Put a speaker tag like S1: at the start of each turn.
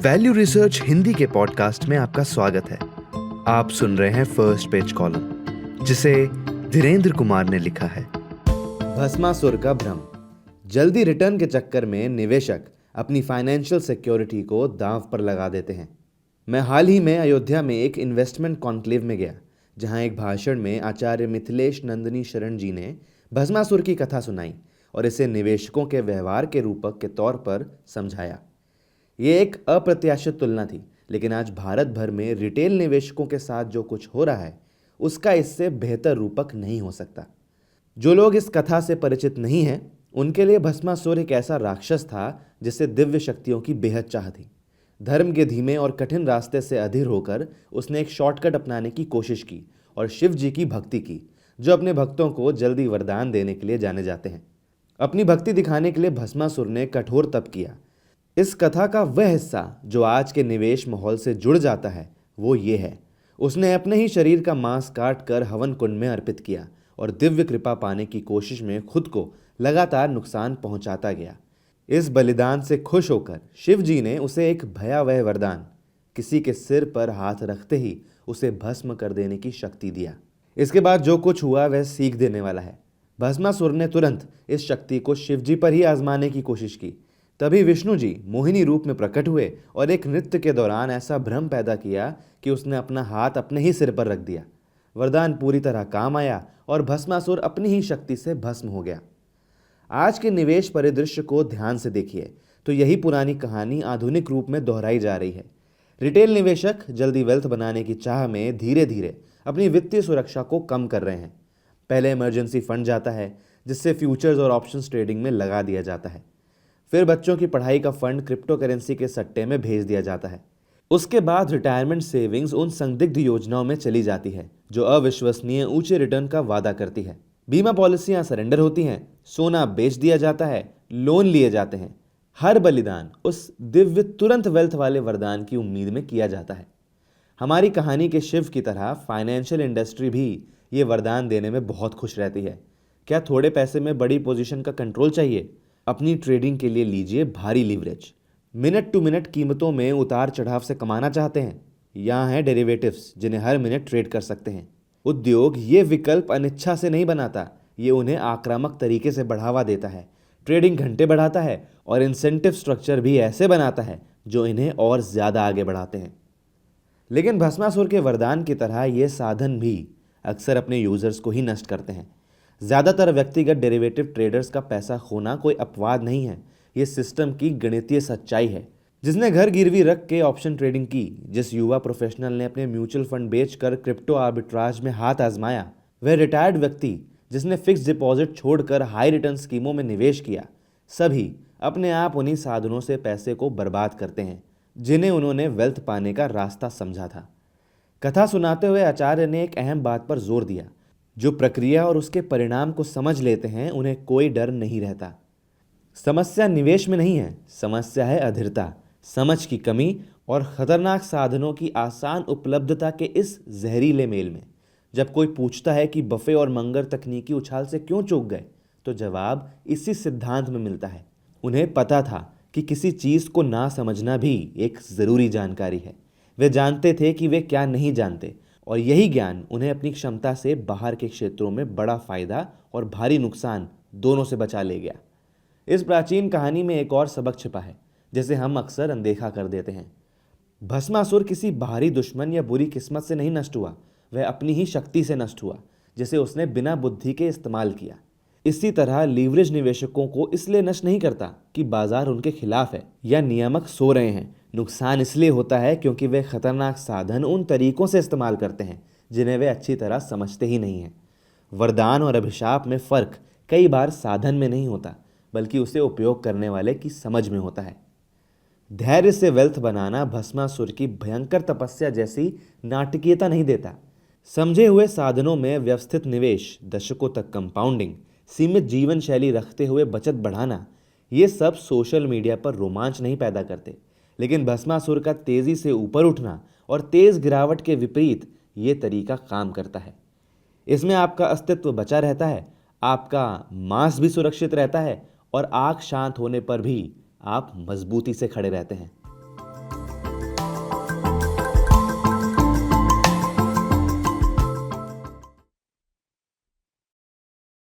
S1: Value research Hindi के podcast में आपका स्वागत है। आप सुन रहे हैं फर्स्ट पेज कॉलम, जिसे धीरेन्द्र कुमार ने लिखा है।
S2: भस्मासुर का भ्रम। जल्दी रिटर्न के चक्कर में निवेशक अपनी फाइनेंशियल सिक्योरिटी को दांव पर लगा देते हैं। मैं हाल ही में अयोध्या में एक इन्वेस्टमेंट कॉन्क्लेव में गया, जहां एक भाषण में आचार्य मिथिलेश नंदिनी शरण जी ने भस्मासुर की कथा सुनाई और इसे निवेशकों के व्यवहार के रूपक के तौर पर समझाया। ये एक अप्रत्याशित तुलना थी, लेकिन आज भारत भर में रिटेल निवेशकों के साथ जो कुछ हो रहा है उसका इससे बेहतर रूपक नहीं हो सकता। जो लोग इस कथा से परिचित नहीं हैं, उनके लिए भस्मासुर एक ऐसा राक्षस था जिसे दिव्य शक्तियों की बेहद चाह थी। धर्म के धीमे और कठिन रास्ते से अधीर होकर उसने एक शॉर्टकट अपनाने की कोशिश की और शिव जी की भक्ति की, जो अपने भक्तों को जल्दी वरदान देने के लिए जाने जाते हैं। अपनी भक्ति दिखाने के लिए भस्मासुर ने कठोर तप किया। इस कथा का वह हिस्सा जो आज के निवेश माहौल से जुड़ जाता है वो ये है, उसने अपने ही शरीर का मांस काट कर हवन कुंड में अर्पित किया और दिव्य कृपा पाने की कोशिश में खुद को लगातार नुकसान पहुंचाता गया। इस बलिदान से खुश होकर शिव जी ने उसे एक भयावह वरदान, किसी के सिर पर हाथ रखते ही उसे भस्म कर देने की शक्ति दिया। इसके बाद जो कुछ हुआ वह सीख देने वाला है। भस्मासुर ने तुरंत इस शक्ति को शिव जी पर ही आजमाने की कोशिश की। तभी विष्णु जी मोहिनी रूप में प्रकट हुए और एक नृत्य के दौरान ऐसा भ्रम पैदा किया कि उसने अपना हाथ अपने ही सिर पर रख दिया। वरदान पूरी तरह काम आया और भस्मासुर अपनी ही शक्ति से भस्म हो गया। आज के निवेश परिदृश्य को ध्यान से देखिए तो यही पुरानी कहानी आधुनिक रूप में दोहराई जा रही है। रिटेल निवेशक जल्दी वेल्थ बनाने की चाह में धीरे धीरे अपनी वित्तीय सुरक्षा को कम कर रहे हैं। पहले इमरजेंसी फंड जाता है, जिससे फ्यूचर्स और ऑप्शंस ट्रेडिंग में लगा दिया जाता है। फिर बच्चों की पढ़ाई का फंड क्रिप्टो करेंसी के सट्टे में भेज दिया जाता है। उसके बाद रिटायरमेंट सेविंग्स उन संदिग्ध योजनाओं में चली जाती है जो अविश्वसनीय ऊंचे रिटर्न का वादा करती है। बीमा पॉलिसियां सरेंडर होती हैं, सोना बेच दिया जाता है, लोन लिए जाते हैं। हर बलिदान उस दिव्य तुरंत वेल्थ वाले वरदान की उम्मीद में किया जाता है। हमारी कहानी के शिव की तरह फाइनेंशियल इंडस्ट्री भी ये वरदान देने में बहुत खुश रहती है। क्या थोड़े पैसे में बड़ी पोजीशन का कंट्रोल चाहिए? अपनी ट्रेडिंग के लिए लीजिए भारी लीवरेज। मिनट टू मिनट कीमतों में उतार चढ़ाव से कमाना चाहते हैं? यहाँ हैं डेरिवेटिव्स, जिन्हें हर मिनट ट्रेड कर सकते हैं। उद्योग ये विकल्प अनिच्छा से नहीं बनाता, ये उन्हें आक्रामक तरीके से बढ़ावा देता है। ट्रेडिंग घंटे बढ़ाता है और इंसेंटिव स्ट्रक्चर भी ऐसे बनाता है जो इन्हें और ज़्यादा आगे बढ़ाते हैं। लेकिन भस्मासुर के वरदान की तरह ये साधन भी अक्सर अपने यूजर्स को ही नष्ट करते हैं। ज़्यादातर व्यक्तिगत डेरिवेटिव ट्रेडर्स का पैसा खोना कोई अपवाद नहीं है, ये सिस्टम की गणितीय सच्चाई है। जिसने घर गिरवी रख के ऑप्शन ट्रेडिंग की, जिस युवा प्रोफेशनल ने अपने म्यूचुअल फंड बेचकर क्रिप्टो आर्बिट्राज में हाथ आजमाया, वह रिटायर्ड व्यक्ति जिसने फिक्स डिपॉजिट छोड़कर हाई रिटर्न स्कीमों में निवेश किया, सभी अपने आप उन्हीं साधनों से पैसे को बर्बाद करते हैं जिन्हें उन्होंने वेल्थ पाने का रास्ता समझा था। कथा सुनाते हुए आचार्य ने एक अहम बात पर जोर दिया, जो प्रक्रिया और उसके परिणाम को समझ लेते हैं उन्हें कोई डर नहीं रहता। समस्या निवेश में नहीं है, समस्या है अधीरता, समझ की कमी और खतरनाक साधनों की आसान उपलब्धता के इस जहरीले मेल में। जब कोई पूछता है कि बफे और मंगर तकनीकी उछाल से क्यों चूक गए, तो जवाब इसी सिद्धांत में मिलता है। उन्हें पता था कि किसी चीज़ को ना समझना भी एक ज़रूरी जानकारी है। वे जानते थे कि वे क्या नहीं जानते, और यही ज्ञान उन्हें अपनी क्षमता से बाहर के क्षेत्रों में बड़ा फायदा और भारी नुकसान दोनों से बचा ले गया। इस प्राचीन कहानी में एक और सबक छिपा है जिसे हम अक्सर अनदेखा कर देते हैं। भस्मासुर किसी बाहरी दुश्मन या बुरी किस्मत से नहीं नष्ट हुआ, वह अपनी ही शक्ति से नष्ट हुआ, जिसे उसने बिना बुद्धि के इस्तेमाल किया। इसी तरह लीवरेज निवेशकों को इसलिए नष्ट नहीं करता कि बाजार उनके खिलाफ है या नियामक सो रहे हैं। नुकसान इसलिए होता है क्योंकि वे खतरनाक साधन उन तरीकों से इस्तेमाल करते हैं जिन्हें वे अच्छी तरह समझते ही नहीं हैं। वरदान और अभिशाप में फ़र्क कई बार साधन में नहीं होता, बल्कि उसे उपयोग करने वाले की समझ में होता है। धैर्य से वेल्थ बनाना भस्मासुर की भयंकर तपस्या जैसी नाटकीयता नहीं देता। समझे हुए साधनों में व्यवस्थित निवेश, दशकों तक कंपाउंडिंग, सीमित जीवन शैली रखते हुए बचत बढ़ाना, ये सब सोशल मीडिया पर रोमांच नहीं पैदा करते, लेकिन भस्मासुर का तेजी से ऊपर उठना और तेज गिरावट के विपरीत ये तरीका काम करता है। इसमें आपका अस्तित्व बचा रहता है, आपका मांस भी सुरक्षित रहता है और आग शांत होने पर भी आप मजबूती से खड़े रहते हैं।